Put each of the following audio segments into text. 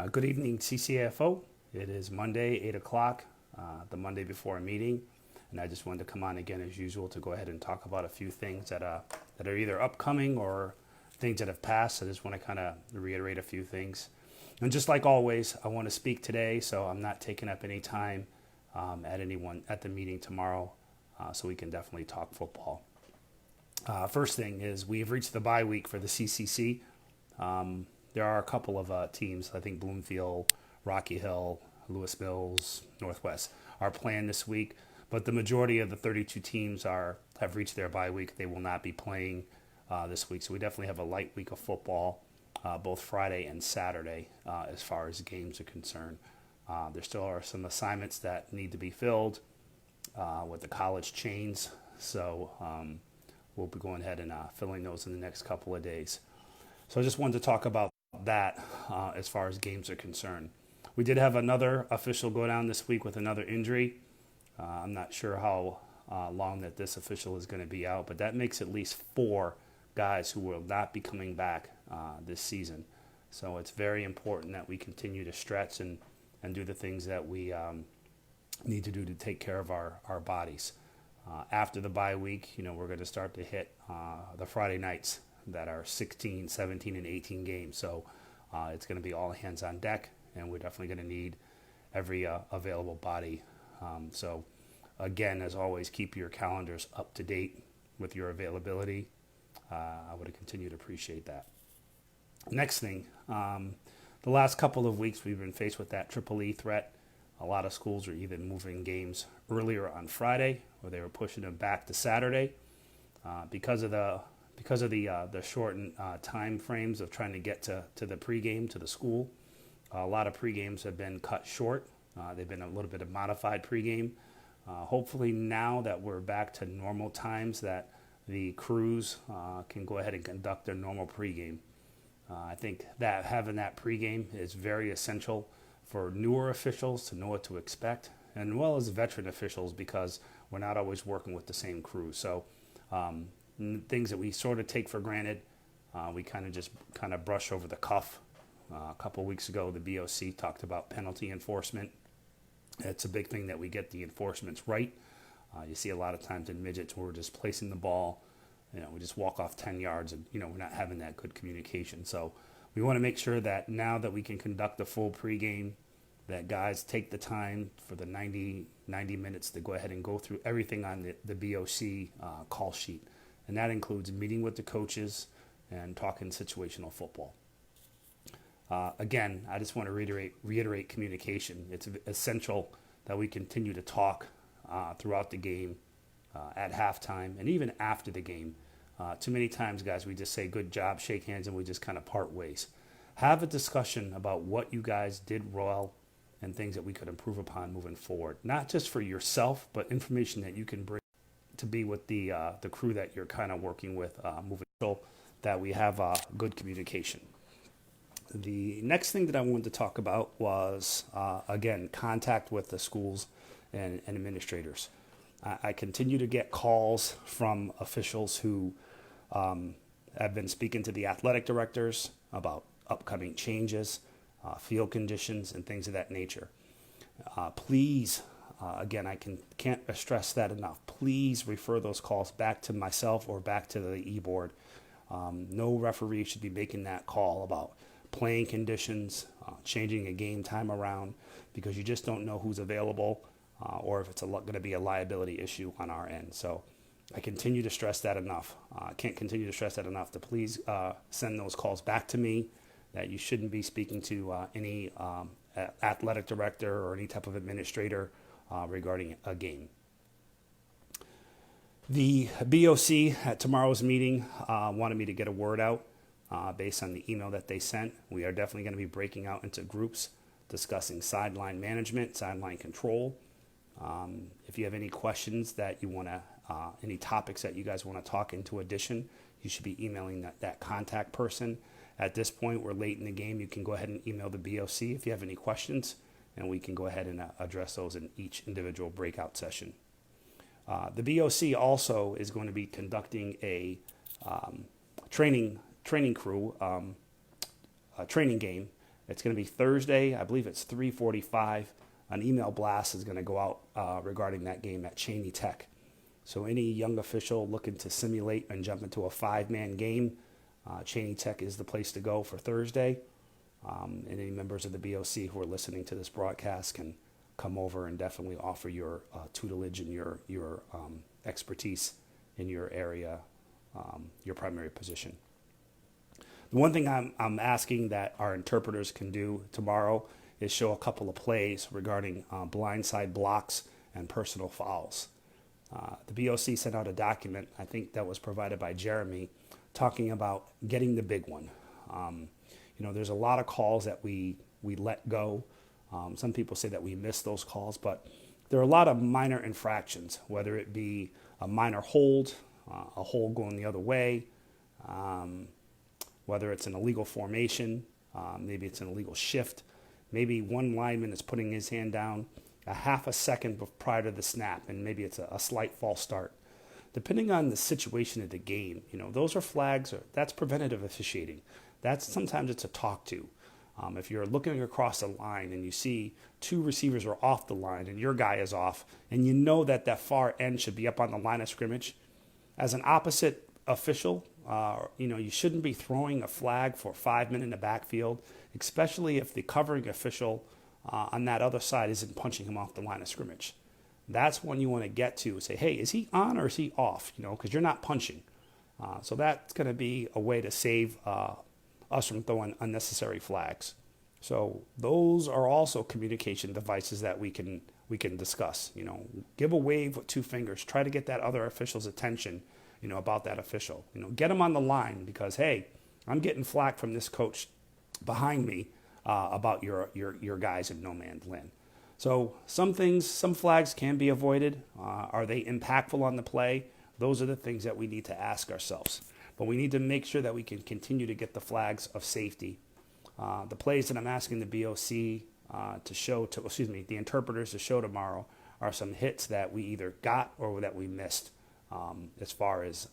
Good evening, CCAFO. It is Monday, 8 o'clock, the Monday before a meeting. And I just wanted to come on again as usual to go ahead and talk about a few things that are either upcoming or things that have passed. I just want to kind of reiterate a few things. And just like always, I want to speak today, so I'm not taking up any time at the meeting tomorrow, so we can definitely talk football. First thing is we've reached the bye week for the CCC. There are a couple of teams, I think Bloomfield, Rocky Hill, Lewis Mills, Northwest, are playing this week. But the majority of the 32 teams have reached their bye week. They will not be playing this week. So we definitely have a light week of football, both Friday and Saturday, as far as games are concerned. There still are some assignments that need to be filled with the college chains. So we'll be going ahead and filling those in the next couple of days. So I just wanted to talk about that as far as games are concerned. We did have another official go down this week with another injury. I'm not sure how long that this official is going to be out, but that makes at least 4 guys who will not be coming back this season. So it's very important that we continue to stretch and do the things that we need to do to take care of our bodies. After the bye week, we're going to start to hit the Friday nights that are 16, 17, and 18 games. So it's going to be all hands on deck, and we're definitely going to need every available body. So again, as always, keep your calendars up to date with your availability. I would continue to appreciate that. Next thing, the last couple of weeks we've been faced with that Triple E threat. A lot of schools are either moving games earlier on Friday or they were pushing them back to Saturday because of the shortened time frames of trying to get to the pregame to the school. A lot of pregames have been cut short. They've been a little bit of modified pregame. Hopefully now that we're back to normal times that the crews can go ahead and conduct their normal pregame. I think that having that pregame is very essential for newer officials to know what to expect, and as well as veteran officials, because we're not always working with the same crew. So things that we sort of take for granted, we kind of brush over the cuff. A couple of weeks ago, the BOC talked about penalty enforcement. It's a big thing that we get the enforcements right. You see a lot of times in midgets where we're just placing the ball, we just walk off 10 yards and, we're not having that good communication. So we want to make sure that now that we can conduct a full pregame, that guys take the time for the 90 minutes to go ahead and go through everything on the BOC call sheet. And that includes meeting with the coaches and talking situational football. Again, I just want to reiterate communication. It's essential that we continue to talk throughout the game, at halftime, and even after the game. Too many times, guys, we just say good job, shake hands, and we just kind of part ways. Have a discussion about what you guys did well and things that we could improve upon moving forward. Not just for yourself, but information that you can bring to be with the crew that you're kind of working with moving forward, that we have good communication. The next thing that I wanted to talk about was, again, contact with the schools and administrators. I continue to get calls from officials who have been speaking to the athletic directors about upcoming changes, field conditions, and things of that nature. Please, again, I can't stress that enough. Please refer those calls back to myself or back to the e-board. No referee should be making that call about playing conditions, changing a game time around, because you just don't know who's available or if it's going to be a liability issue on our end. So I continue to stress that enough. I can't continue to stress that enough to please send those calls back to me, that you shouldn't be speaking to any athletic director or any type of administrator regarding a game. The BOC at tomorrow's meeting wanted me to get a word out based on the email that they sent. We are definitely going to be breaking out into groups discussing sideline management, sideline control. If you have any questions that you want to, any topics that you guys want to talk into addition, you should be emailing that contact person. At this point, we're late in the game. You can go ahead and email the BOC if you have any questions, and we can go ahead and address those in each individual breakout session. The BOC also is going to be conducting a training crew, a training game It's going to be Thursday. I believe it's 3:45. An email blast is going to go out regarding that game at Cheney Tech. So any young official looking to simulate and jump into a 5-man game, Cheney Tech is the place to go for Thursday. And any members of the BOC who are listening to this broadcast can come over and definitely offer your tutelage and your expertise in your area, your primary position. The one thing I'm asking that our interpreters can do tomorrow is show a couple of plays regarding blindside blocks and personal fouls. The BOC sent out a document, I think that was provided by Jeremy, talking about getting the big one. There's a lot of calls that we let go. Some people say that we miss those calls, but there are a lot of minor infractions, whether it be a minor hold, a hold going the other way, whether it's an illegal formation, maybe it's an illegal shift, maybe one lineman is putting his hand down a half a second prior to the snap, and maybe it's a slight false start. Depending on the situation of the game, those are flags. That's preventative officiating. Sometimes it's a talk to. If you're looking across the line and you see two receivers are off the line and your guy is off, and you know that far end should be up on the line of scrimmage, as an opposite official, you shouldn't be throwing a flag for 5 men in the backfield, especially if the covering official on that other side isn't punching him off the line of scrimmage. That's when you want to get to say, hey, is he on or is he off? Because you're not punching. So that's going to be a way to save us from throwing unnecessary flags. So those are also communication devices that we can discuss. Give a wave with 2 fingers. Try to get that other official's attention, about that official. Get him on the line because, hey, I'm getting flack from this coach behind me about your guys in no man's land. So some flags can be avoided. Are they impactful on the play? Those are the things that we need to ask ourselves. But we need to make sure that we can continue to get the flags of safety. The plays that I'm asking the BOC the interpreters to show tomorrow are some hits that we either got or that we missed as far as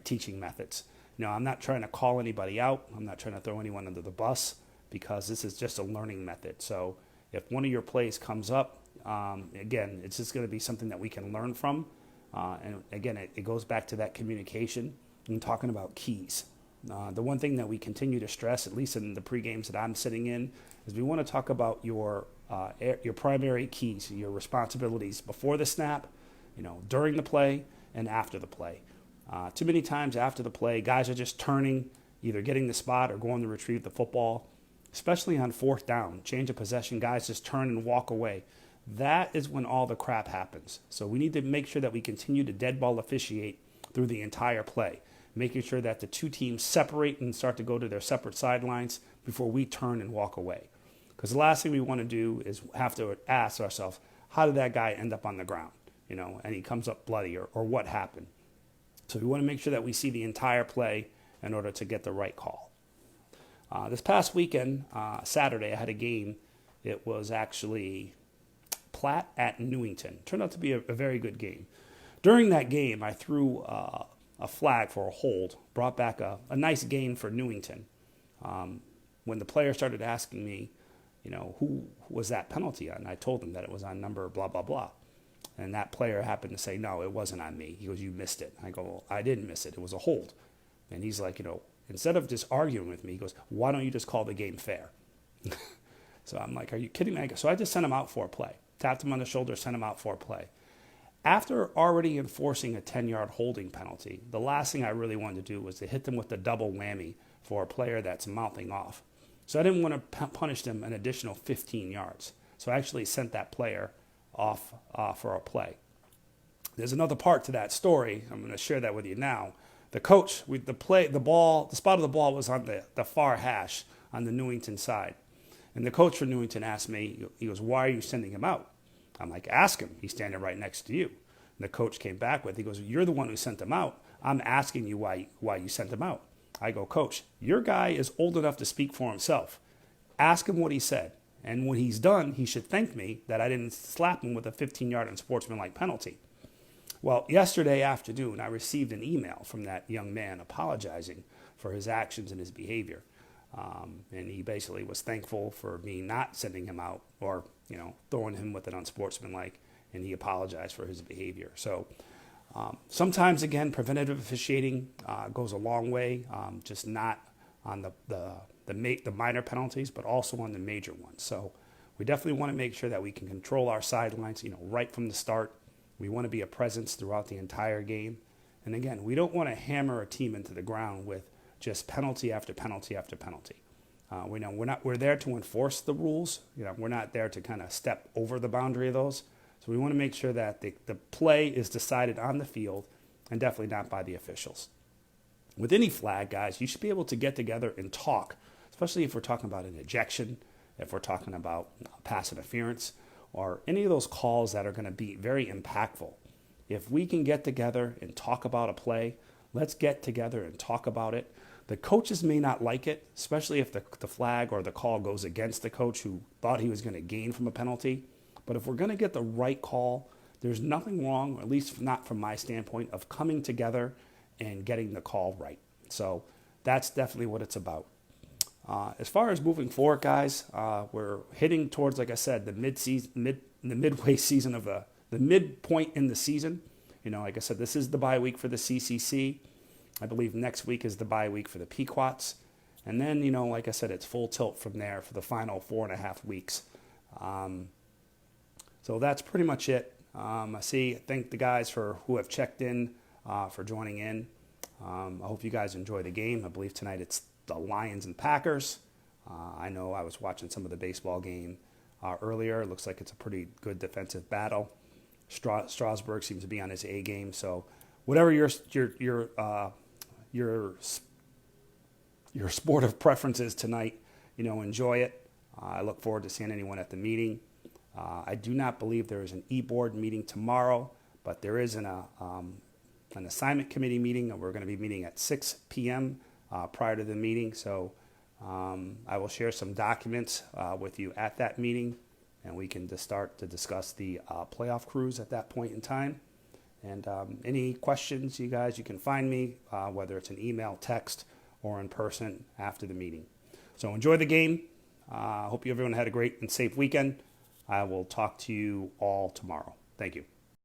teaching methods. I'm not trying to call anybody out. I'm not trying to throw anyone under the bus because this is just a learning method. So if one of your plays comes up, again, it's just going to be something that we can learn from. And again, it goes back to that communication and talking about keys. The one thing that we continue to stress, at least in the pre-games that I'm sitting in, is we want to talk about your primary keys, your responsibilities before the snap, during the play, and after the play. Too many times after the play, guys are just turning, either getting the spot or going to retrieve the football, especially on 4th down. Change of possession, guys just turn and walk away. That is when all the crap happens. So we need to make sure that we continue to dead ball officiate through the entire play, making sure that the 2 teams separate and start to go to their separate sidelines before we turn and walk away. Because the last thing we want to do is have to ask ourselves, how did that guy end up on the ground? And he comes up bloody or what happened? So we want to make sure that we see the entire play in order to get the right call. This past weekend, Saturday, I had a game. It was actually Platt at Newington. Turned out to be a very good game. During that game, I threw a flag for a hold, brought back a nice gain for Newington. When the player started asking me, who was that penalty on, I told him that it was on number blah, blah, blah. And that player happened to say, no, it wasn't on me. He goes, you missed it. I go, well, I didn't miss it. It was a hold. And he's like, instead of just arguing with me, he goes, why don't you just call the game fair? So I'm like, are you kidding me? So I just sent him out for a play. Tapped him on the shoulder, sent him out for a play. After already enforcing a 10-yard holding penalty, the last thing I really wanted to do was to hit them with the double whammy for a player that's mouthing off. So I didn't want to punish them an additional 15 yards. So I actually sent that player off for a play. There's another part to that story. I'm going to share that with you now. The coach, the spot of the ball was on the far hash on the Newington side. And the coach for Newington asked me, he goes, why are you sending him out? I'm like, ask him. He's standing right next to you. And the coach came back with, he goes, you're the one who sent him out. I'm asking you why you sent him out. I go, Coach, your guy is old enough to speak for himself. Ask him what he said. And when he's done, he should thank me that I didn't slap him with a 15-yard unsportsmanlike penalty. Well, yesterday afternoon, I received an email from that young man apologizing for his actions and his behavior. And he basically was thankful for me not sending him out or, throwing him with an unsportsmanlike, and he apologized for his behavior. So sometimes, again, preventative officiating goes a long way, just not on the minor penalties, but also on the major ones. So we definitely want to make sure that we can control our sidelines, right from the start. We want to be a presence throughout the entire game. And again, we don't want to hammer a team into the ground with just penalty after penalty after penalty. We're there to enforce the rules. We're not there to kind of step over the boundary of those. So we want to make sure that the play is decided on the field and definitely not by the officials. With any flag, guys, you should be able to get together and talk, especially if we're talking about an ejection, if we're talking about pass interference, or any of those calls that are going to be very impactful. If we can get together and talk about a play, let's get together and talk about it. The coaches may not like it, especially if the flag or the call goes against the coach who thought he was going to gain from a penalty. But if we're going to get the right call, there's nothing wrong, or at least not from my standpoint, of coming together and getting the call right. So that's definitely what it's about. As far as moving forward, guys, we're hitting towards, like I said, the midway season of the midpoint in the season. Like I said, this is the bye week for the CCC. I believe next week is the bye week for the Pequots. And then, like I said, it's full tilt from there for the final 4.5 weeks. So that's pretty much it. Thank the guys who have checked in, for joining in. I hope you guys enjoy the game. I believe tonight it's the Lions and Packers. I know I was watching some of the baseball game earlier. It looks like it's a pretty good defensive battle. Strasburg seems to be on his A game. So whatever your sport of preference is tonight, enjoy it. I look forward to seeing anyone at the meeting. I do not believe there is an e-board meeting tomorrow, but there is an assignment committee meeting, and we're going to be meeting at 6 p.m. Prior to the meeting. So I will share some documents with you at that meeting, and we can start to discuss the playoff crews at that point in time. And any questions, you guys, you can find me, whether it's an email, text, or in person after the meeting. So enjoy the game. I hope everyone had a great and safe weekend. I will talk to you all tomorrow. Thank you.